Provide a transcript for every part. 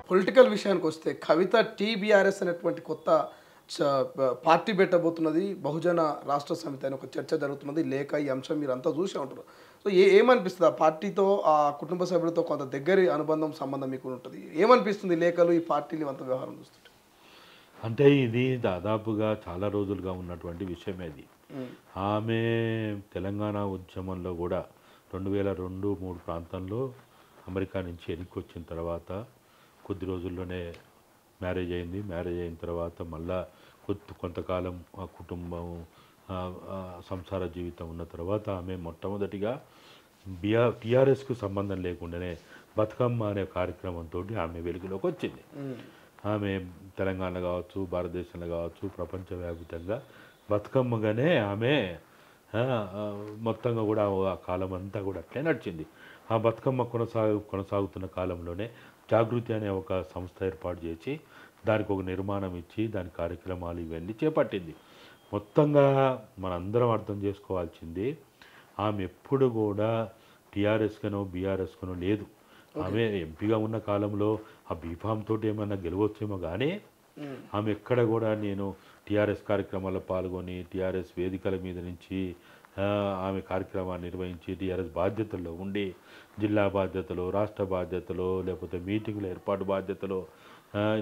Political విషయానికొస్తే కవిత టీబీఆర్ఎస్ అనేటువంటి కొత్త పార్టీ పెట్టబోతున్నది. బహుజన రాష్ట్ర సమితి అని ఒక చర్చ జరుగుతున్నది. లేక ఈ అంశం మీరంతా చూసే ఉంటారు. సో, ఏమనిపిస్తది? ఆ పార్టీతో, ఆ కుటుంబ సభ్యులతో కొంత దగ్గరి అనుబంధం, సంబంధం మీకు ఉంటది. ఏమనిపిస్తుంది ఈ లేఖలు, ఈ పార్టీలు ఇవంతా వ్యవహారం చూస్తుంటే? అంటే ఇది దాదాపుగా చాలా రోజులుగా ఉన్నటువంటి విషయమే ఇది. హ్మ్. ఆమె తెలంగాణ ఉద్యమంలో గూడా 2002, 3 ప్రాంతంలో అమెరికా నుంచి వెనక్కొచ్చిన తర్వాత కొద్ది రోజుల్లోనే మ్యారేజ్ అయింది. మ్యారేజ్ అయిన తర్వాత మళ్ళా కొంతకాలం ఆ కుటుంబం సంసార జీవితం ఉన్న తర్వాత ఆమె మొట్టమొదటిగా టీఆర్ఎస్కు సంబంధం లేకుండానే బతుకమ్మ అనే కార్యక్రమంతో ఆమె వెలుగులోకి వచ్చింది. ఆమె తెలంగాణ కావచ్చు, భారతదేశంలో కావచ్చు, ప్రపంచవ్యాప్తంగా బతుకమ్మగానే ఆమె మొత్తంగా కూడా ఆ కాలం అంతా కూడా అట్లే నడిచింది. ఆ బతుకమ్మ కొనసాగుతున్న కాలంలోనే జాగృతి అనే ఒక సంస్థ ఏర్పాటు చేసి దానికి ఒక నిర్మాణం ఇచ్చి దాని కార్యక్రమాలు ఇవన్నీ చేపట్టింది. మొత్తంగా మనందరం అర్థం చేసుకోవాల్సింది, ఆమె ఎప్పుడు కూడా టీఆర్ఎస్కనో బీఆర్ఎస్కనో లేదు. ఆమె ఎంపీగా ఉన్న కాలంలో ఆ బీఫామ్ తోటి ఏమన్నా గెలవచ్చేమో కానీ ఆమె ఎక్కడ కూడా నేను టీఆర్ఎస్ కార్యక్రమాల్లో పాల్గొని టీఆర్ఎస్ వేదికల మీద నుంచి ఆమె కార్యక్రమాన్ని నిర్వహించి టీఆర్ఎస్ బాధ్యతల్లో ఉండి జిల్లా బాధ్యతలు, రాష్ట్ర బాధ్యతలు, లేకపోతే మీటింగుల ఏర్పాటు బాధ్యతలు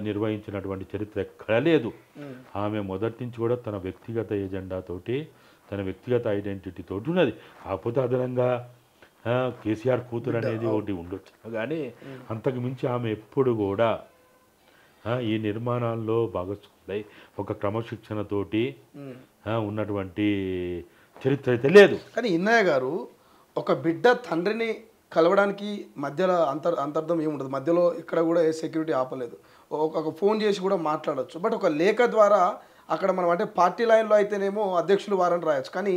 నిర్వహించినటువంటి చరిత్ర ఎక్కడా లేదు. ఆమె మొదటి నుంచి కూడా తన వ్యక్తిగత ఎజెండాతోటి, తన వ్యక్తిగత ఐడెంటిటీ తోటి ఉన్నది. కాకపోతే అదనంగా కేసీఆర్ కూతురు అనేది ఒకటి ఉండొచ్చు కానీ అంతకు మించి ఆమె ఎప్పుడు కూడా ఈ నిర్మాణాల్లో భాగస్వాములై ఒక క్రమశిక్షణతోటి ఉన్నటువంటి చరిత్ర అయితే లేదు. కానీ ఇన్నయ్య గారు, ఒక బిడ్డ తండ్రిని కలవడానికి మధ్యలో అంతర్థం ఏముండదు. మధ్యలో ఇక్కడ కూడా ఏ సెక్యూరిటీ ఆపలేదు. ఒక ఫోన్ చేసి కూడా మాట్లాడచ్చు. బట్ ఒక లేఖ ద్వారా అక్కడ మనం అంటే పార్టీ లైన్లో అయితేనేమో అధ్యక్షులు వారని రాయొచ్చు. కానీ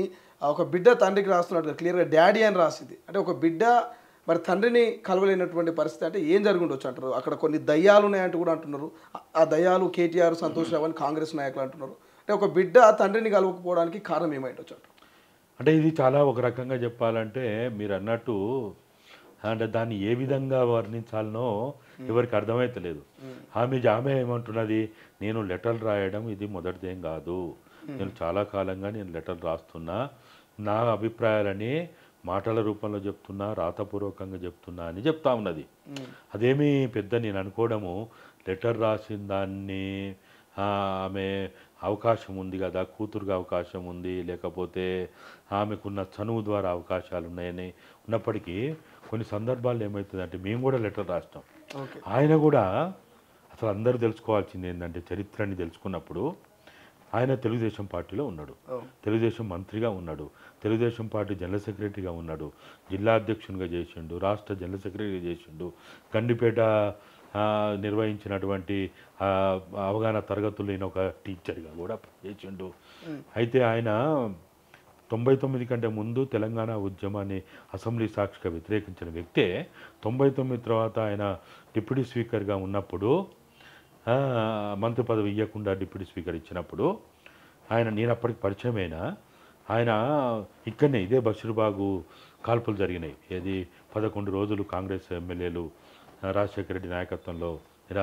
ఒక బిడ్డ తండ్రికి రాస్తున్నట్టు క్లియర్గా డాడీ అని రాసింది. అంటే ఒక బిడ్డ మరి తండ్రిని కలవలేనటువంటి పరిస్థితి అంటే ఏం జరిగి ఉండొచ్చు అంటారు. అక్కడ కొన్ని దయ్యాలు ఉన్నాయంటూ కూడా అంటున్నారు. ఆ దయ్యాలు కేటీఆర్, సంతోష్ రావు అని కాంగ్రెస్ నాయకులు అంటున్నారు. అంటే ఒక బిడ్డ తండ్రిని కలవకపోవడానికి కారణం ఏమైండొచ్చు అంటారు? అంటే ఇది చాలా ఒక రకంగా చెప్పాలంటే మీరు అన్నట్టు అంటే దాన్ని ఏ విధంగా వర్ణించాలనో ఎవరికి అర్థమైతలేదు. ఆమె ఏమంటున్నది, నేను లెటర్లు రాయడం ఇది మొదటిదేం కాదు, నేను చాలా కాలంగా నేను లెటర్లు రాస్తున్నా, నా అభిప్రాయాలని మాటల రూపంలో చెప్తున్నా, రాతపూర్వకంగా చెప్తున్నా అని చెప్తా ఉన్నది. అదేమీ పెద్ద నేను అనుకోవడము, లెటర్ రాసిన దాన్ని ఆమె అవకాశం ఉంది కదా, కూతురుగా అవకాశం ఉంది, లేకపోతే ఆమెకున్న చనువు ద్వారా అవకాశాలు ఉన్నాయని ఉన్నప్పటికీ కొన్ని సందర్భాల్లో ఏమవుతుందంటే మేము కూడా లెటర్ రాస్తాం. ఆయన కూడా అసలు అందరూ తెలుసుకోవాల్సింది ఏంటంటే చరిత్రని తెలుసుకున్నప్పుడు ఆయన తెలుగుదేశం పార్టీలో ఉన్నాడు, తెలుగుదేశం మంత్రిగా ఉన్నాడు, తెలుగుదేశం పార్టీ జనరల్ సెక్రటరీగా ఉన్నాడు, జిల్లా అధ్యక్షునిగా చేసిండు, రాష్ట్ర జనరల్ సెక్రటరీగా చేసిండు, గండిపేట నిర్వహించినటువంటి అవగాహన తరగతుల్లో ఈయన ఒక టీచర్గా కూడా చేసిండు. అయితే ఆయన 99 కంటే ముందు తెలంగాణ ఉద్యమాన్ని అసెంబ్లీ సాక్షిగా వ్యతిరేకించిన వ్యక్తే 99 తర్వాత ఆయన డిప్యూటీ స్పీకర్గా ఉన్నప్పుడు మంత్రి పదవి ఇవ్వకుండా డిప్యూటీ స్పీకర్ ఇచ్చినప్పుడు నేను అప్పటికి పరిచయమైన ఆయన ఇక్కడనే ఇదే బషీర్బాగు కాల్పులు జరిగినాయి. ఏది 11 రోజులు కాంగ్రెస్ ఎమ్మెల్యేలు రాజశేఖర రెడ్డి నాయకత్వంలో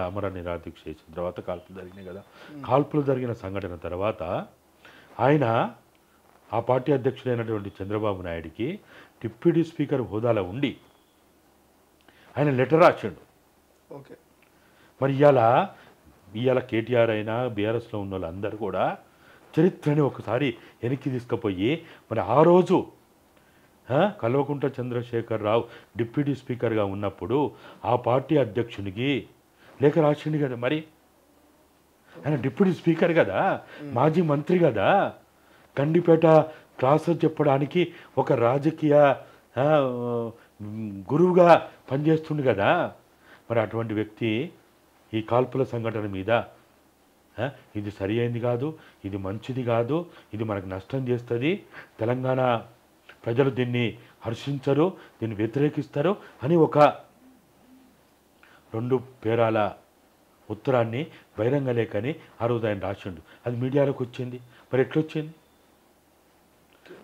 అమర నిరాదీక్ష చేసిన తర్వాత కాల్పులు జరిగినాయి కదా. కాల్పులు జరిగిన సంఘటన తర్వాత ఆయన ఆ పార్టీ అధ్యక్షుడైనటువంటి చంద్రబాబు నాయుడికి డిప్యూటీ స్పీకర్ హోదాలో ఉండి ఆయన లెటర్ రాసిండు. ఓకే, మరి ఇవాళ కేటీఆర్ అయినా బీఆర్ఎస్లో ఉన్న వాళ్ళందరూ కూడా చరిత్రని ఒకసారి వెనక్కి తీసుకుపోయి మరి ఆ రోజు కల్వకుంట్ల చంద్రశేఖరరావు డిప్యూటీ స్పీకర్గా ఉన్నప్పుడు ఆ పార్టీ అధ్యక్షునికి లేఖ రాసిండు కదా. మరి ఆయన డిప్యూటీ స్పీకర్ కదా, మాజీ మంత్రి కదా, గండిపేట క్లాసులు చెప్పడానికి ఒక రాజకీయ గురువుగా పనిచేస్తుండు కదా. మరి అటువంటి వ్యక్తి ఈ కాల్పుల సంఘటన మీద ఇది సరి అయింది కాదు, ఇది మంచిది కాదు, ఇది మనకు నష్టం చేస్తుంది, తెలంగాణ ప్రజలు దీన్ని హర్షించరు, దీన్ని వ్యతిరేకిస్తారు అని ఒక 2 పేరాల ఉత్తరాన్ని బహిరంగ లేఖని ఆ రోజు ఆయన రాసిండు. అది మీడియాలోకి వచ్చింది. మరి ఎట్లొచ్చింది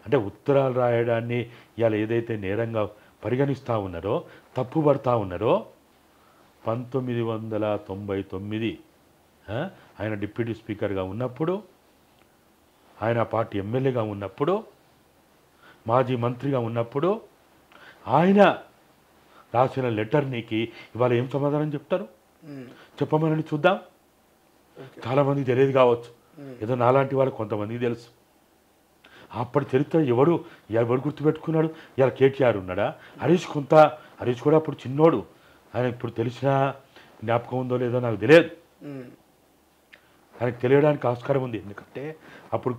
అంటే ఉత్తరాలు రాయడాన్ని ఇవాళ ఏదైతే నేరంగా పరిగణిస్తూ ఉన్నారో, తప్పుపడతా ఉన్నారో, 1999 ఆయన డిప్యూటీ స్పీకర్గా ఉన్నప్పుడు, ఆయన పార్టీ ఎమ్మెల్యేగా ఉన్నప్పుడు, మాజీ మంత్రిగా ఉన్నప్పుడు ఆయన రాసిన లెటర్ నీకు ఇవాళ ఏం సమాధానం చెప్తారు? చెప్పమని చూద్దాం. చాలామందికి తెలియదు కావచ్చు, ఏదో నాలాంటి వాళ్ళు కొంతమందికి తెలుసు. అప్పటి చరిత్ర ఎవరు గుర్తుపెట్టుకున్నాడు? ఇలా కేటీఆర్ ఉన్నాడా? హరీష్ కూడా అప్పుడు చిన్నోడు. ఆయన ఇప్పుడు తెలిసిన జ్ఞాపకం ఉందో లేదో నాకు తెలియదు. ఆయనకు తెలియడానికి ఆస్కారం ఉంది. ఎందుకంటే అప్పుడు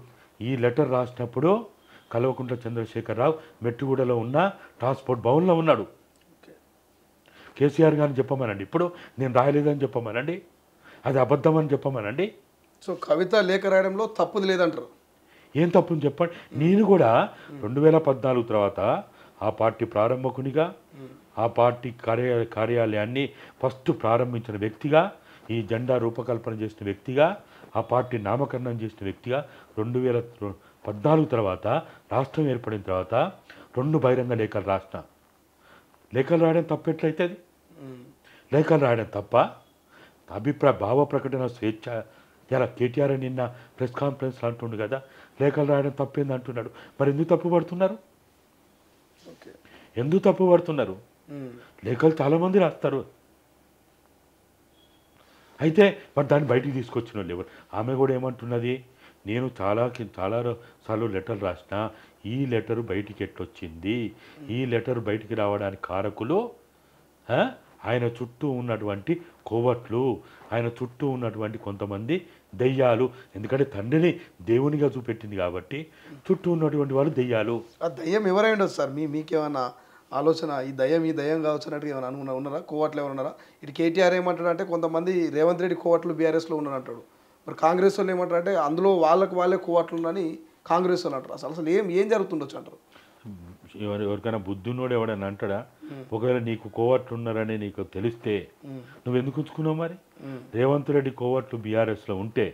ఈ లెటర్ రాసినప్పుడు కల్వకుంట్ల చంద్రశేఖరరావు మెట్టుగూడలో ఉన్న ట్రాన్స్పోర్ట్ భవన్లో ఉన్నాడు. కేసీఆర్ గారిని చెప్పమనండి, ఇప్పుడు నేను రాయలేదని చెప్పమనండి, అది అబద్ధం అని చెప్పమనండి. సో కవిత లేఖ రాయడంలో తప్పుది లేదంటారు. ఏం తప్పుని చెప్పండి. నేను కూడా 2014 తర్వాత ఆ పార్టీ ప్రారంభకునిగా, ఆ పార్టీ కార్యాలయాన్ని ఫస్ట్ ప్రారంభించిన వ్యక్తిగా, ఈ జెండా రూపకల్పన చేసిన వ్యక్తిగా, ఆ పార్టీ నామకరణం చేసిన వ్యక్తిగా 2014 తర్వాత రాష్ట్రం ఏర్పడిన తర్వాత 2 బహిరంగ లేఖలు రాసిన. లేఖలు రాయడం తప్పు ఎట్లయితుంది? లేఖలు రాయడం తప్ప? భావ ప్రకటన స్వేచ్ఛ. ఇలా కేటీఆర్ నిన్న ప్రెస్ కాన్ఫరెన్స్లో అంటుండు కదా, లేఖలు రాయడం తప్పేంది అంటున్నాడు. మరి ఎందుకు తప్పు పడుతున్నారు? లేఖలు చాలామంది రాస్తారు. అయితే మరి దాన్ని బయటికి తీసుకొచ్చిన వాళ్ళు ఎవరు? ఆమె కూడా ఏమంటున్నది, నేను చాలా సార్లు లెటర్లు రాసిన, ఈ లెటరు బయటికి ఎట్టొచ్చింది, ఈ లెటర్ బయటికి రావడానికి కారకులు ఆయన చుట్టూ ఉన్నటువంటి కోవట్లు, ఆయన చుట్టూ ఉన్నటువంటి కొంతమంది దెయ్యాలు. ఎందుకంటే తండ్రిని దేవునిగా చూపెట్టింది కాబట్టి చుట్టూ ఉన్నటువంటి వాళ్ళు దెయ్యాలు. ఆ దయ్యం ఎవరై ఉండొచ్చు సార్? మీకేమన్నా ఆలోచన, ఈ దయ్యం కావచ్చు అన్నట్టు ఏమైనా ఉన్నారా? కోవట్లు ఎవరు ఉన్నారా? ఇటు కేటీఆర్ ఏమంటాడు అంటే కొంతమంది రేవంత్ రెడ్డి కోవట్లు బీఆర్ఎస్లో ఉన్నారంటాడు. మరి కాంగ్రెస్ వాళ్ళు ఏమంటారు అంటే అందులో వాళ్ళే కోవట్లు ఉన్నారని కాంగ్రెస్ వాళ్ళు అంటారు. అసలు ఏం జరుగుతుండొచ్చు అంటారు? ఎవరికైనా బుద్ధున్నోడు ఎవడని అంటాడా? ఒకవేళ నీకు కోవట్లు ఉన్నారని నీకు తెలిస్తే నువ్వు ఎందుకు ఉంచుకున్నావు? మరి రేవంత్ రెడ్డి కోవట్లు బీఆర్ఎస్లో ఉంటే,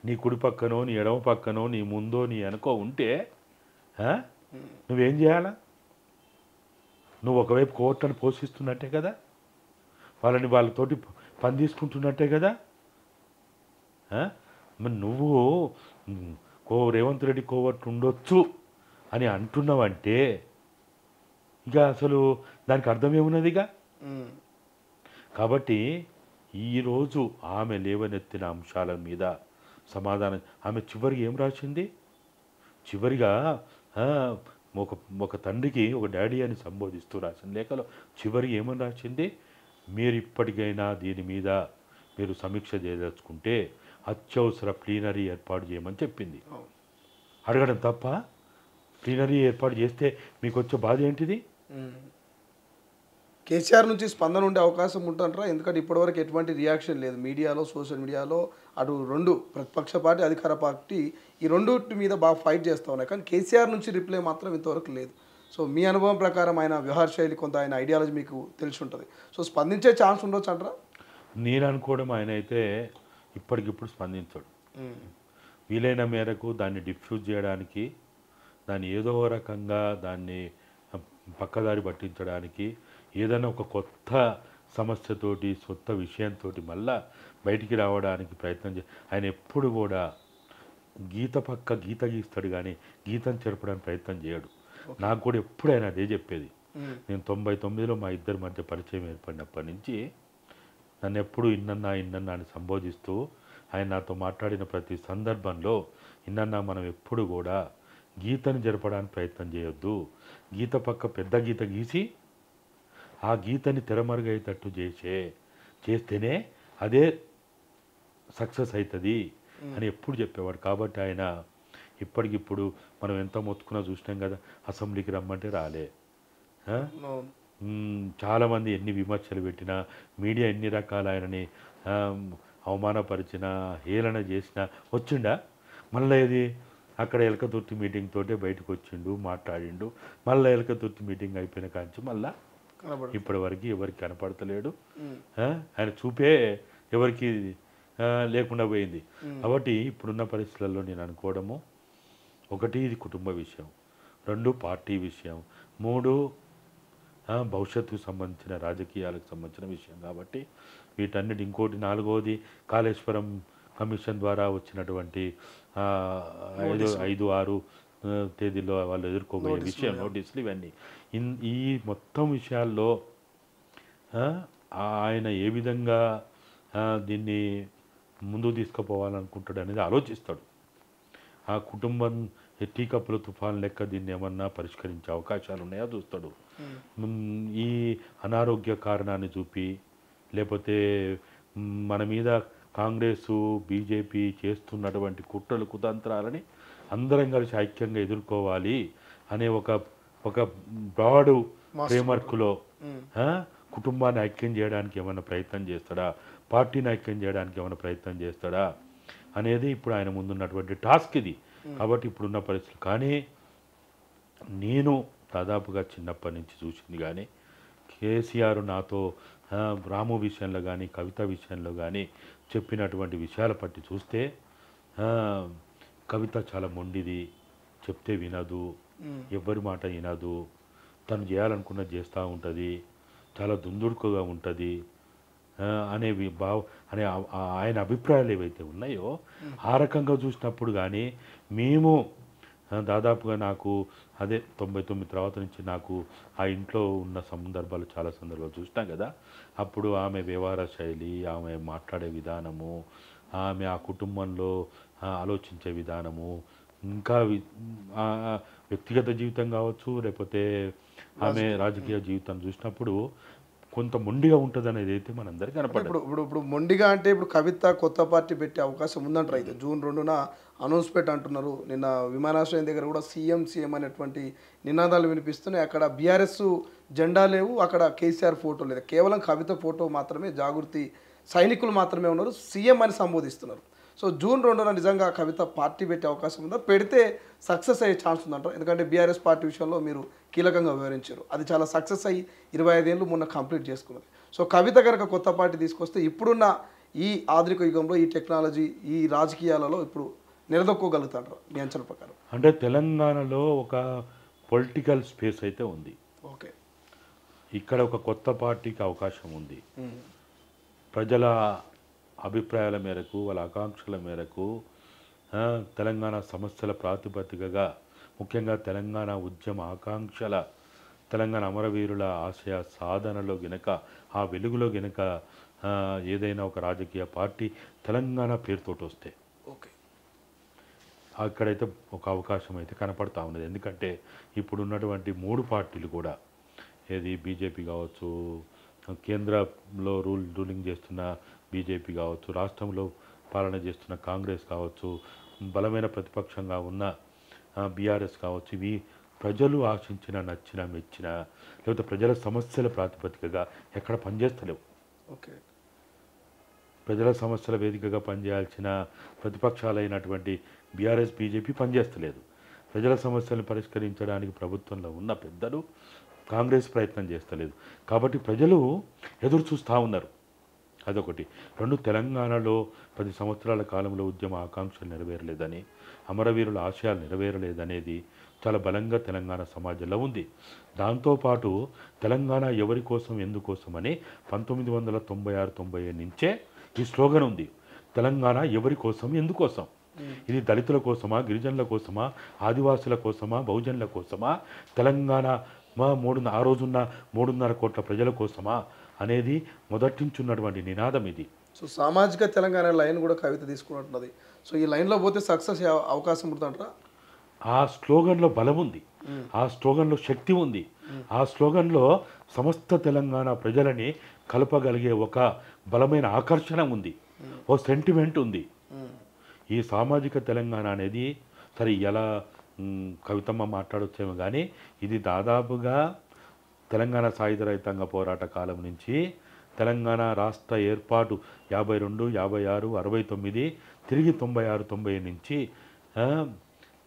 నీ కుడి పక్కనో నీ ఎడమ పక్కనో నీ ముందో నీ వెనకో ఉంటే నువ్వేం చేయాలా? నువ్వు ఒకవైపు కోవట్లను పోషిస్తున్నట్టే కదా, వాళ్ళతోటి పని తీసుకుంటున్నట్టే కదా. మరి నువ్వు రేవంత్ రెడ్డి కోవట్లు ఉండొచ్చు అని అంటున్నావంటే ఇక అసలు దానికి అర్థం ఏమున్నదిగా. కాబట్టి ఈరోజు ఆమె లేవనెత్తిన అంశాల మీద సమాధానం, ఆమె చివరికి ఏం రాసింది? చివరిగా ఒక తండ్రికి ఒక డాడీ అని సంబోధిస్తూ రాసిన లేఖలో చివరికి ఏమని రాసింది? మీరు ఇప్పటికైనా దీని మీద మీరు సమీక్ష చేయదలుచుకుంటే అత్యవసర ప్లీనరీ ఏర్పాటు చేయమని చెప్పింది. అడగడం తప్ప? ప్లీనరీ ఏర్పాటు చేస్తే మీకు వచ్చే బాధ ఏంటిది? కేసీఆర్ నుంచి స్పందన ఉండే అవకాశం ఉంటుంటారా? ఎందుకంటే ఇప్పటివరకు ఎటువంటి రియాక్షన్ లేదు మీడియాలో, సోషల్ మీడియాలో. అటు రెండు ప్రతిపక్ష పార్టీ, అధికార పార్టీ, ఈ రెండింటి మీద బాగా ఫైట్ చేస్తూ ఉన్నాయి. కానీ కేసీఆర్ నుంచి రిప్లై మాత్రం ఇంతవరకు లేదు. సో మీ అనుభవం ప్రకారం ఆయన వ్యవహార శైలి, కొంత ఆయన ఐడియాలజీ మీకు తెలిసి ఉంటుంది. సో స్పందించే ఛాన్స్ ఉండొచ్చు అంటారా? నేను అనుకోవడం ఆయన అయితే ఇప్పటికిప్పుడు స్పందించాడు. వీలైన మేరకు దాన్ని డిఫ్యూజ్ చేయడానికి, దాన్ని ఏదో రకంగా దాన్ని పక్కదారి పట్టించడానికి, ఏదైనా ఒక కొత్త సమస్యతోటి కొత్త విషయంతో మళ్ళా బయటికి రావడానికి ప్రయత్నం ఆయన ఎప్పుడు కూడా గీత పక్క గీత గీస్తాడు కానీ గీతను చెరపడానికి ప్రయత్నం చేయడు. నాకు కూడా ఎప్పుడు ఆయన అదే చెప్పేది. నేను 99లో మా ఇద్దరి మధ్య పరిచయం ఏర్పడినప్పటి నుంచి నన్ను ఎప్పుడు ఇన్నన్నా అని సంబోధిస్తూ ఆయన నాతో మాట్లాడిన ప్రతి సందర్భంలో, ఇన్నన్నా మనం ఎప్పుడు కూడా గీతను జరపడానికి ప్రయత్నం చేయొద్దు, గీత పక్క పెద్ద గీత గీసి ఆ గీతని తెరమరుగయ్యేటట్టు చేస్తేనే అదే సక్సెస్ అవుతుంది అని ఎప్పుడు చెప్పేవాడు. కాబట్టి ఆయన ఇప్పటికిప్పుడు మనం ఎంత మొత్తుకున్నా చూసినాం కదా, అసెంబ్లీకి రమ్మంటే రాలే. చాలామంది ఎన్ని విమర్శలు పెట్టినా, మీడియా ఎన్ని రకాల ఆయనని అవమానపరిచినా, హేళన చేసినా వచ్చిండా? మళ్ళీ ఇది అక్కడ ఎలకతుర్తి మీటింగ్ తోటే బయటకు వచ్చిండు, మాట్లాడిండు. మళ్ళీ ఎలకతుర్తి మీటింగ్ అయిపోయిన కాంచి మళ్ళీ ఇప్పటి వరకు ఎవరికి కనపడతలేడు. ఆయన చూపే ఎవరికి లేకుండా పోయింది. కాబట్టి ఇప్పుడున్న పరిస్థితులలో నేను అనుకోవడము, 1 ఇది కుటుంబ విషయం, 2 పార్టీ విషయం, 3 భవిష్యత్తుకు సంబంధించిన రాజకీయాలకు సంబంధించిన విషయం కాబట్టి వీటన్నిటి ఇంకోటి నాలుగవది కాళేశ్వరం కమిషన్ ద్వారా వచ్చినటువంటి ఆ, 5, 6 తేదీల్లో వాళ్ళు ఎదుర్కోబోయే విషయం నోటీసులు ఇవన్నీ ఈ మొత్తం విషయాల్లో ఆ, ఆయన ఏ విధంగా దీన్ని ముందుకు తీసుకుపోవాలనుకుంటాడు అనేది ఆలోచిస్తాడు. ఆ కుటుంబం టీ కప్పుల తుఫాన్ లెక్క దీన్ని ఏమన్నా పరిష్కరించే అవకాశాలు ఉన్నాయో చూస్తాడు. ఈ అనారోగ్య కారణాన్ని చూపి లేకపోతే మన మీద కాంగ్రెసు బీజేపీ చేస్తున్నటువంటి కుట్రలు కుతంత్రాలని అందరం కలిసి ఐక్యంగా ఎదుర్కోవాలి అనే ఒక బ్రాడ్ ఫ్రేమ్వర్క్లో కుటుంబాన్ని ఐక్యం చేయడానికి ఏమైనా ప్రయత్నం చేస్తాడా, పార్టీని ఐక్యం చేయడానికి ఏమైనా ప్రయత్నం చేస్తాడా అనేది ఇప్పుడు ఆయన ముందున్నటువంటి టాస్క్ ఇది. కాబట్టి ఇప్పుడున్న పరిస్థితులు కానీ నేను దాదాపుగా చిన్నప్పటి నుంచి చూసింది కానీ కేసీఆర్ నాతో రాము విషయంలో కానీ కవిత విషయంలో కానీ చెప్పినటువంటి విషయాల పట్టి చూస్తే కవిత చాలా మొండిది, చెప్తే వినదు, ఎవ్వరి మాట వినదు, తను చేయాలనుకున్నది చేస్తూ ఉంటుంది, చాలా దుందుడుకుగా ఉంటుంది అనేవి అనే ఆయన అభిప్రాయాలు ఏవైతే ఉన్నాయో ఆ రకంగా చూసినప్పుడు కానీ మేము దాదాపుగా నాకు అదే 99 తర్వాత నుంచి నాకు ఆ ఇంట్లో ఉన్న సందర్భాలు చాలా సందర్భాలు చూసినాం కదా. అప్పుడు ఆమె వ్యవహార శైలి, ఆమె మాట్లాడే విధానము, ఆమె ఆ కుటుంబంలో ఆలోచించే విధానము, ఇంకా వ్యక్తిగత జీవితం కావచ్చు లేకపోతే ఆమె రాజకీయ జీవితం చూసినప్పుడు కొంత మొండిగా ఉంటుంది అనేది అయితే మనందరికీ కనపడదు. ఇప్పుడు మొండిగా అంటే ఇప్పుడు కవిత కొత్త పార్టీ పెట్టే అవకాశం ఉందంటారు. అయితే జూన్ 2న అనౌన్స్మెంట్ అంటున్నారు. నిన్న విమానాశ్రయం దగ్గర కూడా సీఎం అనేటువంటి నినాదాలు వినిపిస్తున్నాయి. అక్కడ బీఆర్ఎస్ జెండా లేవు, అక్కడ కేసీఆర్ ఫోటో లేదు, కేవలం కవిత ఫోటో మాత్రమే, జాగృతి సైనికులు మాత్రమే ఉన్నారు, సీఎం అని సంబోధిస్తున్నారు. సో జూన్ 2న నిజంగా కవిత పార్టీ పెట్టే అవకాశం ఉందా, పెడితే సక్సెస్ అయ్యే ఛాన్స్ ఉందంటారు? ఎందుకంటే బీఆర్ఎస్ పార్టీ విషయంలో మీరు కీలకంగా వివరించారు, అది చాలా సక్సెస్ అయ్యి 25 ఏళ్ళు మొన్న కంప్లీట్ చేసుకున్నది. సో కవిత కనుక కొత్త పార్టీ తీసుకొస్తే ఇప్పుడున్న ఈ ఆధునిక యుగంలో ఈ టెక్నాలజీ ఈ రాజకీయాలలో ఇప్పుడు నిలదొక్కోగలుగుతారు మీ అంచనా ప్రకారం? అంటే తెలంగాణలో ఒక పొలిటికల్ స్పేస్ అయితే ఉంది. ఓకే, ఇక్కడ ఒక కొత్త పార్టీకి అవకాశం ఉంది. ప్రజల అభిప్రాయాల మేరకు వాళ్ళ ఆకాంక్షల మేరకు తెలంగాణ సమస్యల ప్రాతిపదికగా ముఖ్యంగా తెలంగాణ ఉద్యమ ఆకాంక్షల తెలంగాణ అమరవీరుల ఆశయ సాధనలో గినక ఆ వెలుగులో గినక ఏదైనా ఒక రాజకీయ పార్టీ తెలంగాణ పేరుతోటి వస్తే ఓకే, అక్కడైతే ఒక అవకాశం అయితే కనపడతా ఉన్నది. ఎందుకంటే ఇప్పుడు ఉన్నటువంటి 3 పార్టీలు కూడా ఏది బీజేపీ కావచ్చు, కేంద్రంలో రూలింగ్ చేస్తున్న బీజేపీ కావచ్చు, రాష్ట్రంలో పాలన చేస్తున్న కాంగ్రెస్ కావచ్చు, బలమైన ప్రతిపక్షంగా ఉన్న బీఆర్ఎస్ కావచ్చు, ఇవి ప్రజలు ఆశించిన నచ్చిన మెచ్చిన లేకపోతే ప్రజల సమస్యల ప్రాతిపదికగా ఎక్కడ పనిచేస్తలేవు. ఓకే, ప్రజల సమస్యల వేదికగా పనిచేయాల్సిన ప్రతిపక్షాలైనటువంటి బీఆర్ఎస్ బీజేపీ పనిచేస్తలేదు. ప్రజల సమస్యలను పరిష్కరించడానికి ప్రభుత్వంలో ఉన్న పెద్దలు కాంగ్రెస్ ప్రయత్నం చేస్తలేదు. కాబట్టి ప్రజలు ఎదురు చూస్తూ ఉన్నారు. అదొకటి. 2, తెలంగాణలో 10 సంవత్సరాల కాలంలో ఉద్యమ ఆకాంక్షలు నెరవేరలేదని, అమరవీరుల ఆశయాలు నెరవేరలేదనేది చాలా బలంగా తెలంగాణ సమాజంలో ఉంది. దాంతోపాటు తెలంగాణ ఎవరి కోసం ఎందుకోసం అని 1996-97 నుంచే ఈ స్లోగన్ ఉంది. తెలంగాణ ఎవరి కోసం ఎందుకోసం. ఇది దళితుల కోసమా, గిరిజనుల కోసమా, ఆదివాసుల కోసమా, బహుజనుల కోసమా, తెలంగాణ ఆ రోజున్న 3.5 కోట్ల ప్రజల కోసమా అనేది మొదటించున్నటువంటి నినాదం ఇది. సో సామాజిక తెలంగాణ లైన్ కూడా కవిత తీసుకున్నట్టున్నది. సో ఈ లైన్లో పోతే సక్సెస్ అవకాశం ఉంటుందంటారా? ఆ స్లోగన్లో బలం ఉంది, ఆ స్లోగన్లో శక్తి ఉంది, ఆ స్లోగన్లో సమస్త తెలంగాణ ప్రజలని కలపగలిగే ఒక బలమైన ఆకర్షణ ఉంది, ఓ సెంటిమెంట్ ఉంది. ఈ సామాజిక తెలంగాణ అనేది సరే ఎలా కవితమ్మ మాట్లాడొచ్చేమో కానీ ఇది దాదాపుగా తెలంగాణ సాయుధ రైతాంగ పోరాట కాలం నుంచి తెలంగాణ రాష్ట్ర ఏర్పాటు 52, 56, 69 తిరిగి 96, 90 నుంచి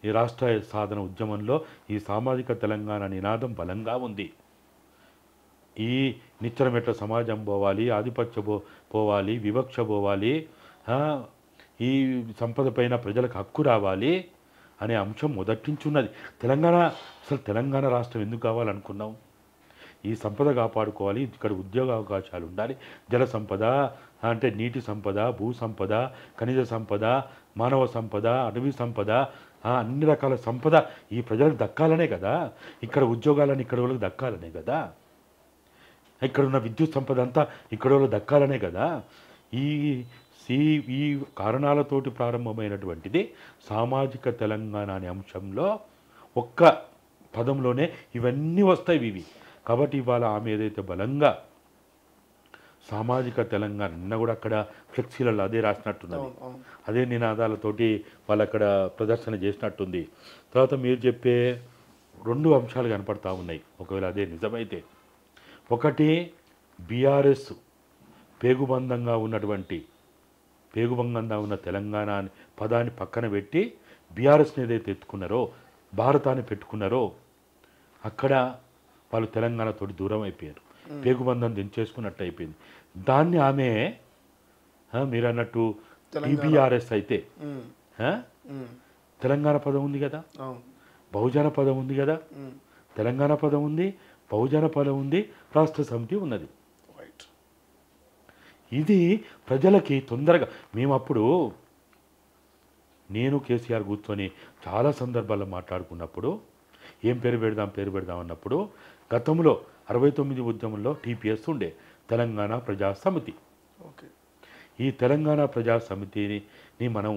ఈ రాష్ట్ర సాధన ఉద్యమంలో ఈ సామాజిక తెలంగాణ నినాదం బలంగా ఉంది. ఈ నిచ్చరమెట్ల సమాజం పోవాలి, ఆధిపత్య పోవాలి, వివక్ష పోవాలి, ఈ సంపద పైన ప్రజలకు హక్కు రావాలి అనే అంశం మొదటించున్నది. అసలు తెలంగాణ రాష్ట్రం ఎందుకు కావాలనుకున్నాం? ఈ సంపద కాపాడుకోవాలి, ఇక్కడ ఉద్యోగ అవకాశాలు ఉండాలి, జల సంపద అంటే నీటి సంపద, భూ సంపద, ఖనిజ సంపద, మానవ సంపద, అటవీ సంపద, అన్ని రకాల సంపద ఈ ప్రజలకు దక్కాలనే కదా, ఇక్కడ ఉద్యోగాలను ఇక్కడ వాళ్ళకి దక్కాలనే కదా, ఇక్కడ ఉన్న విద్యుత్ సంపద అంతా ఇక్కడ వాళ్ళు దక్కాలనే కదా. ఈ ఈ కారణాలతోటి ప్రారంభమైనటువంటిది సామాజిక తెలంగాణ అనే అంశంలో ఒక్క పదంలోనే ఇవన్నీ వస్తాయి ఇవి. కాబట్టి ఇవాళ ఆమె ఏదైతే బలంగా సామాజిక తెలంగాణ నిన్న కూడా అక్కడ ఫ్లెక్సీలలో అదే రాసినట్టున్నది, అదే నినాదాలతోటి వాళ్ళు అక్కడ ప్రదర్శన చేసినట్టుంది. తర్వాత మీరు చెప్పే 2 అంశాలు కనపడతా ఉన్నాయి ఒకవేళ అదే నిజమైతే. ఒకటి బీఆర్ఎస్ పేగుబంధంగా ఉన్న తెలంగాణ పదాన్ని పక్కన పెట్టి బీఆర్ఎస్ని ఏదైతే ఎత్తుకున్నారో, భారతాన్ని పెట్టుకున్నారో అక్కడ వాళ్ళు తెలంగాణతోటి దూరం అయిపోయారు, పేగుబంధం దించేసుకున్నట్టు అయిపోయింది. దాన్ని ఆమె మీరు అన్నట్టు ఈబీఆర్ఎస్ అయితే తెలంగాణ పదం ఉంది కదా, బహుజన పదం ఉంది కదా, తెలంగాణ పదం ఉంది, బహుజన పదం ఉంది, రాష్ట్ర సమితి ఉన్నది. ఇది ప్రజలకి తొందరగా మేమప్పుడు నేను కేసీఆర్ కూర్చొని చాలా సందర్భాల్లో మాట్లాడుకున్నప్పుడు ఏం పేరు పెడదాం అన్నప్పుడు గతంలో 69 ఉద్యమంలో టీపీఎస్ ఉండే తెలంగాణ ప్రజా సమితి. ఈ తెలంగాణ ప్రజా సమితిని మనం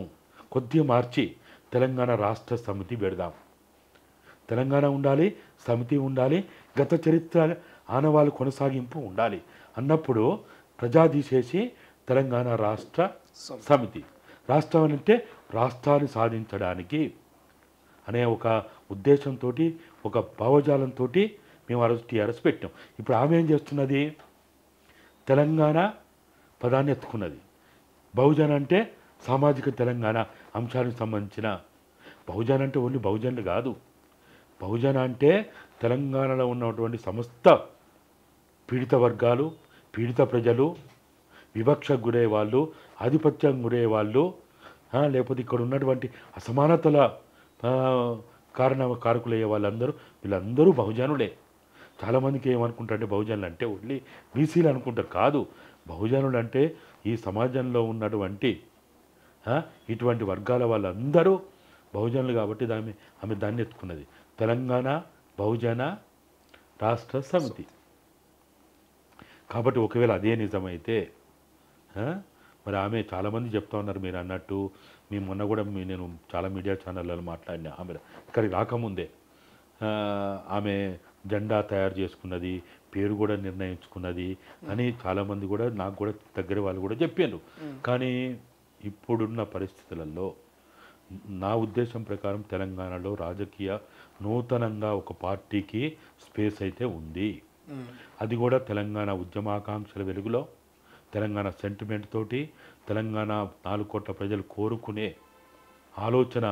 కొద్దిగా మార్చి తెలంగాణ రాష్ట్ర సమితి పెడదాం. తెలంగాణ ఉండాలి, సమితి ఉండాలి, గత చరిత్ర ఆనవాళ్ళు కొనసాగింపు ఉండాలి అన్నప్పుడు ప్రజా తీసేసి తెలంగాణ రాష్ట్ర సమితి. రాష్ట్రం అంటే రాష్ట్రాన్ని సాధించడానికి అనే ఒక ఉద్దేశంతో, ఒక భావజాలంతో మేము ఆ రోజు టీఆర్ఎస్ పెట్టాం. ఇప్పుడు ఆమె ఏం చేస్తున్నది, తెలంగాణ పదాన్ని ఎత్తుకున్నది. బహుజన అంటే సామాజిక తెలంగాణ అంశానికి సంబంధించిన, బహుజన అంటే ఓన్లీ బహుజనులు కాదు, బహుజన అంటే తెలంగాణలో ఉన్నటువంటి సమస్త పీడిత వర్గాలు, పీడిత ప్రజలు, వివక్షకు గురయ్యే వాళ్ళు, ఆధిపత్యం గురయ్యే వాళ్ళు, లేకపోతే ఇక్కడ ఉన్నటువంటి అసమానతల కారకులయ్యే వాళ్ళందరూ, వీళ్ళందరూ బహుజనులే. చాలామందికి ఏమనుకుంటారంటే బహుజనులు అంటే ఓన్లీ బీసీలు అనుకుంటారు. కాదు, బహుజనులు అంటే ఈ సమాజంలో ఉన్నటువంటి ఇటువంటి వర్గాల వాళ్ళందరూ బహుజనులు. కాబట్టి ఆమె దాన్ని ఎత్తుకున్నది, తెలంగాణ బహుజన రాష్ట్ర సమితి. కాబట్టి ఒకవేళ అదే నిజమైతే మరి ఆమె చాలామంది చెప్తా ఉన్నారు మీరు అన్నట్టు. మేము మొన్న కూడా నేను చాలా మీడియా ఛానళ్ళలో మాట్లాడినా, ఆమె ఇక్కడికి రాకముందే ఆమె జెండా తయారు చేసుకున్నది, పేరు కూడా నిర్ణయించుకున్నది అని చాలామంది కూడా నాకు కూడా దగ్గర వాళ్ళు కూడా చెప్పారు. కానీ ఇప్పుడున్న పరిస్థితులలో నా ఉద్దేశం ప్రకారం తెలంగాణలో రాజకీయ నూతనంగా ఒక పార్టీకి స్పేస్ అయితే ఉంది. అది కూడా తెలంగాణ ఉద్యమాకాంక్షల వెలుగులో, తెలంగాణ సెంటిమెంట్ తోటి, తెలంగాణ 4 కోట్ల ప్రజలు కోరుకునే ఆలోచన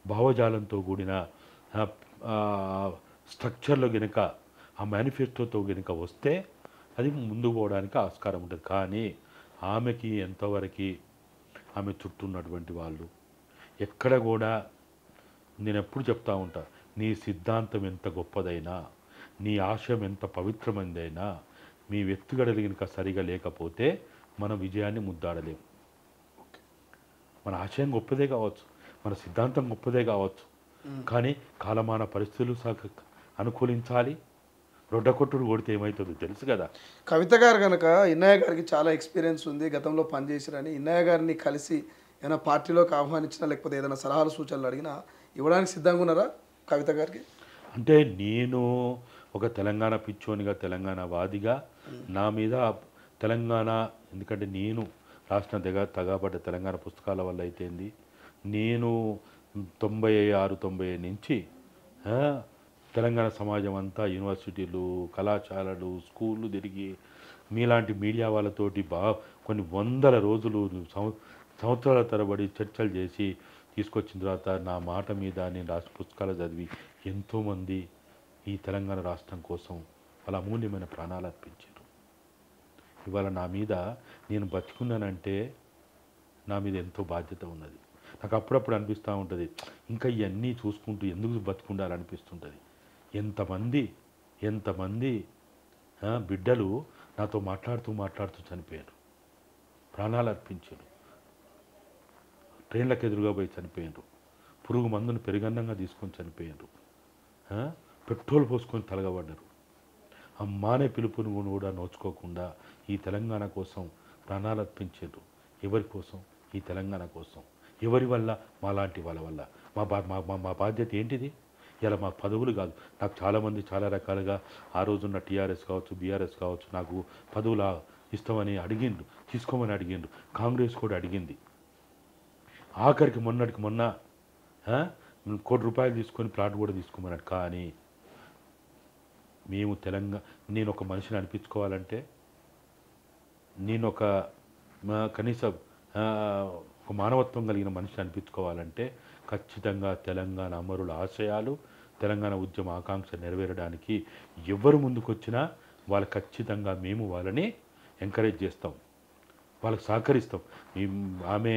భావజాలంతో కూడిన స్ట్రక్చర్లో గనుక, ఆ మేనిఫెస్టోతో గనుక వస్తే అది ముందుకు పోవడానికి ఆస్కారం ఉంటుంది. కానీ ఆమెకి ఎంతవరకు ఆమె చుట్టూ ఉన్నటువంటి వాళ్ళు ఎక్కడ కూడా, నేను ఎప్పుడు చెప్తా ఉంటా, నీ సిద్ధాంతం ఎంత గొప్పదైనా, నీ ఆశయం ఎంత పవిత్రమైనదైనా, మీ వ్యక్తిగడలు కనుక సరిగా లేకపోతే మన విజయాన్ని ముద్దాడలేము. మన ఆశయం గొప్పదే కావచ్చు, మన సిద్ధాంతం గొప్పదే కావచ్చు, కానీ కాలమాన పరిస్థితులు అనుకూలించాలి. రొడ్డకొట్టుడు కొడితే ఏమవుతుందో తెలుసు కదా. కవిత గారు కనుక ఇన్నయ్య గారికి చాలా ఎక్స్పీరియన్స్ ఉంది, గతంలో పనిచేసిరని ఇన్నయ్య గారిని కలిసి ఏమైనా పార్టీలోకి ఆహ్వానించినా, లేకపోతే ఏదైనా సలహాలు సూచనలు అడిగినా ఇవ్వడానికి సిద్ధంగా ఉన్నారా కవిత గారికి? అంటే నేను ఒక తెలంగాణ పిచ్చోనిగా, తెలంగాణ వాదిగా, నా మీద తెలంగాణ, ఎందుకంటే నేను రాసిన తగబడ్డ తెలంగాణ పుస్తకాల వల్ల అయితేంది, నేను 96-90 నుంచి తెలంగాణ సమాజం అంతా యూనివర్సిటీలు, కళాశాలలు, స్కూళ్ళు తిరిగి మీలాంటి మీడియా వాళ్ళతోటి కొన్ని వందల రోజులు, సంవత్సరాల తరబడి చర్చలు చేసి తీసుకొచ్చిన తర్వాత నా మాట మీద నేను రాసిన పుస్తకాలు చదివి ఎంతోమంది ఈ తెలంగాణ రాష్ట్రం కోసం వాళ్ళ అమూల్యమైన ప్రాణాలు అర్పించారు. ఇవాళ నా మీద నేను బతుకున్నానంటే నా మీద ఎంతో బాధ్యత ఉన్నది. నాకు అప్పుడప్పుడు అనిపిస్తూ ఉంటుంది, ఇంకా ఇవన్నీ చూసుకుంటూ ఎందుకు బతుకుండాలనిపిస్తుంటుంది. ఎంతమంది బిడ్డలు నాతో మాట్లాడుతూ చనిపోయారు, ప్రాణాలు అర్పించారు, ట్రైన్లకు ఎదురుగా పోయి చనిపోయారు, పురుగు మందును పెరుగన్నంగా తీసుకొని చనిపోయారు, పెట్రోల్ పోసుకొని తలగబడ్డారు. అమ్మానే పిలుపును కూడా నోచుకోకుండా ఈ తెలంగాణ కోసం ప్రాణాలు అర్పించారు. ఎవరి కోసం? ఈ తెలంగాణ కోసం. ఎవరి వల్ల? మాలాంటి వాళ్ళ వల్ల. మా బాధ్యత ఏంటిది? ఇలా మా పదవులు కాదు. నాకు చాలామంది చాలా రకాలుగా ఆ రోజున్న టీఆర్ఎస్ కావచ్చు, బీఆర్ఎస్ కావచ్చు, నాకు పదవులు ఇస్తామని అడిగిండ్రు, తీసుకోమని అడిగిండ్రు. కాంగ్రెస్ కూడా అడిగింది. ఆఖరికి మొన్నటికి మొన్న ₹1 కోటి తీసుకొని ప్లాట్ కూడా తీసుకోమన్నాడు. కానీ మేము నేను ఒక మనిషిని అనిపించుకోవాలంటే, నేను ఒక కనీసం ఒక మానవత్వం కలిగిన మనిషిని అనిపించుకోవాలంటే ఖచ్చితంగా తెలంగాణ అమరుల ఆశయాలు, తెలంగాణ ఉద్యమ ఆకాంక్ష నెరవేరడానికి ఎవరు ముందుకొచ్చినా వాళ్ళు ఖచ్చితంగా మేము వాళ్ళని ఎంకరేజ్ చేస్తాం, వాళ్ళకి సహకరిస్తాం. ఆమె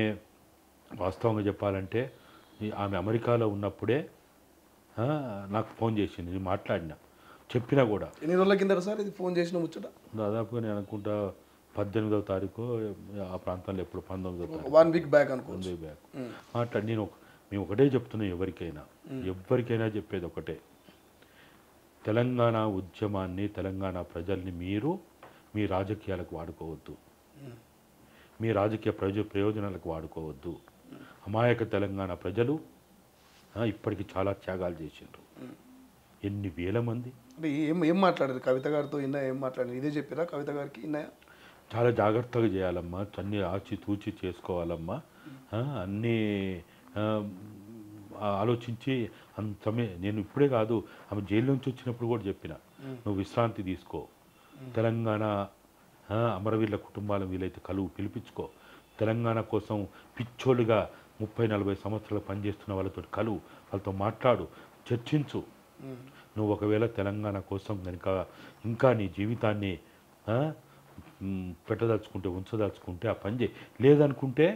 వాస్తవంగా చెప్పాలంటే ఆమె అమెరికాలో ఉన్నప్పుడే నాకు ఫోన్ చేసింది. నేను మాట్లాడినా, చెప్పినా కూడా. ఎన్ని రోజుల కింద సార్ ఇది ఫోన్ చేసిన ముచ్చట? దాదాపుగా నేను అనుకుంటా 18వ తారీఖు ఆ ప్రాంతంలో, ఎప్పుడు 19వ తారీఖు, 1 వీక్ బ్యాక్ అనుకో. 1 వీక్ బ్యాక్ మాట్లాడి మేము ఒకటే చెప్తున్నాం, ఎవరికైనా చెప్పేది ఒకటే. తెలంగాణ ఉద్యమాన్ని, తెలంగాణ ప్రజల్ని మీరు మీ రాజకీయాలకు వాడుకోవద్దు, మీ రాజకీయ ప్రయోజనాలకు వాడుకోవద్దు. అమాయక తెలంగాణ ప్రజలు ఇప్పటికీ చాలా త్యాగాలు చేసిండ్రు. ఎన్ని వేల మంది. అంటే ఏం మాట్లాడారు కవిత గారితో? ఏం మాట్లాడారు? ఇదే చెప్పారా కవిత గారికి? చాలా జాగ్రత్తగా చేయాలమ్మా, అన్నీ ఆచితూచి చేసుకోవాలమ్మా, అన్నీ ఆలోచించి అంతమే. నేను ఇప్పుడే కాదు, ఆమె జైలు నుంచి వచ్చినప్పుడు కూడా చెప్పిన, నువ్వు విశ్రాంతి తీసుకో, తెలంగాణ అమరవీరుల కుటుంబాలను వీలైతే పిలిపించుకో, తెలంగాణ కోసం పిచ్చోలుగా 30-40 సంవత్సరాలు పనిచేస్తున్న వాళ్ళతో వాళ్ళతో మాట్లాడు, చర్చించు. నువ్వు ఒకవేళ తెలంగాణ కోసం కనుక ఇంకా నీ జీవితాన్ని పెట్టదలుచుకుంటే, ఉంచదలుచుకుంటే ఆ పని చేయి. లేదనుకుంటే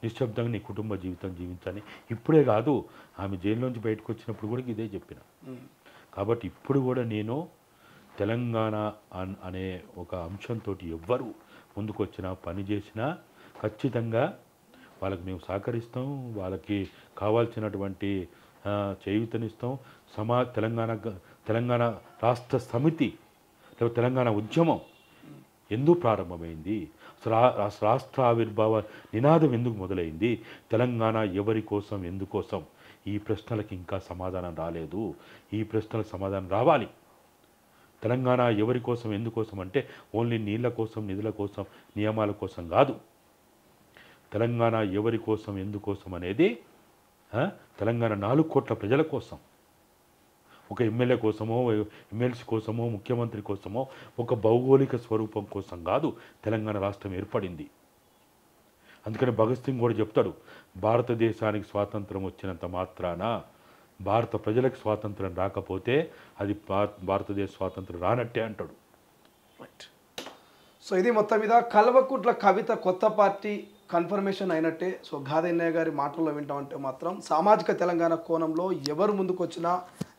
నిశ్శబ్దంగా నీ కుటుంబ జీవితం జీవించాలి. ఇప్పుడే కాదు, ఆమె జైలు నుంచి బయటకు వచ్చినప్పుడు కూడా ఇదే చెప్పిన. కాబట్టి ఇప్పుడు కూడా నేను తెలంగాణ అనే ఒక అంశంతో ఎవ్వరు ముందుకు వచ్చినా, పని చేసినా ఖచ్చితంగా వాళ్ళకి మేము సహకరిస్తాం, వాళ్ళకి కావాల్సినటువంటి చేయూతనిస్తాం. తెలంగాణ రాష్ట్ర సమితి లేదా తెలంగాణ ఉద్యమం ఎందుకు ప్రారంభమైంది? రాష్ట్ర ఆవిర్భావ నినాదం ఎందుకు మొదలైంది? తెలంగాణ ఎవరి కోసం, ఎందుకోసం? ఈ ప్రశ్నలకు ఇంకా సమాధానం రాలేదు. ఈ ప్రశ్నలకు సమాధానం రావాలి. తెలంగాణ ఎవరి కోసం, ఎందుకోసం అంటే ఓన్లీ నీళ్ళ కోసం, నిధుల కోసం, నియమాల కోసం కాదు. తెలంగాణ ఎవరి కోసం, ఎందుకోసం అనేది తెలంగాణ 4 కోట్ల ప్రజల కోసం. ఒక ఎమ్మెల్యే కోసమో, ఎమ్మెల్సీ కోసమో, ముఖ్యమంత్రి కోసమో, ఒక భౌగోళిక స్వరూపం కోసం కాదు తెలంగాణ రాష్ట్రం ఏర్పడింది. అందుకని భగత్ సింగ్ కూడా చెప్తాడు, భారతదేశానికి స్వాతంత్రం వచ్చినంత మాత్రాన భారత ప్రజలకు స్వాతంత్రం రాకపోతే అది భారతదేశ స్వాతంత్రం రానట్టే అంటాడు. రైట్. సో ఇది మొత్తం మీద కల్వకుంట్ల కవిత కొత్త పార్టీ కన్ఫర్మేషన్ అయినట్టే. సో గాదెన్నయ్య గారి మాటల్లో వింటామంటే మాత్రం సామాజిక తెలంగాణ కోణంలో ఎవరు ముందుకు వచ్చినా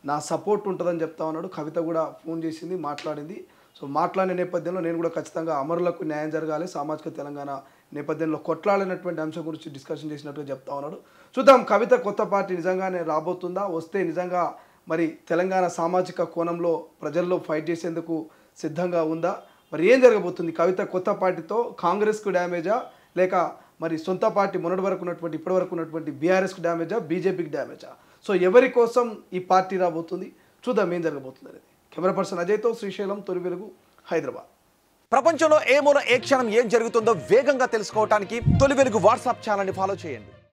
నా సపోర్ట్ ఉంటుందని చెప్తా ఉన్నాడు. కవిత కూడా ఫోన్ చేసింది, మాట్లాడింది. సో మాట్లాడిన నేపథ్యంలో నేను కూడా ఖచ్చితంగా అమరులకు న్యాయం జరగాలి, సామాజిక తెలంగాణ నేపథ్యంలో కొట్లాడినటువంటి అంశం గురించి డిస్కషన్ చేసినట్టుగా చెప్తా ఉన్నాడు. చూద్దాం కవిత కొత్త పార్టీ నిజంగానే రాబోతుందా? వస్తే నిజంగా మరి తెలంగాణ సామాజిక కోణంలో ప్రజల్లో ఫైట్ చేసేందుకు సిద్ధంగా ఉందా? మరి ఏం జరగబోతుంది? కవిత కొత్త పార్టీతో కాంగ్రెస్కు డ్యామేజా, లేక మరి సొంత పార్టీ మొన్నటి వరకు ఉన్నటువంటి ఇప్పటి వరకు ఉన్నటువంటి బీఆర్ఎస్కి డ్యామేజా, బీజేపీకి డ్యామేజా? సో ఎవరి కోసం ఈ పార్టీ రాబోతుంది? చూద్దాం ఏం జరగబోతుంది అనేది. కెమెరా పర్సన్ అజయ్తో శ్రీశైలం, తొలి వెలుగు, హైదరాబాద్. ప్రపంచంలో ఏ మూల ఏ క్షణం ఏం జరుగుతుందో వేగంగా తెలుసుకోవడానికి తొలి వెలుగు వాట్సాప్ ఛానల్ని ఫాలో చేయండి.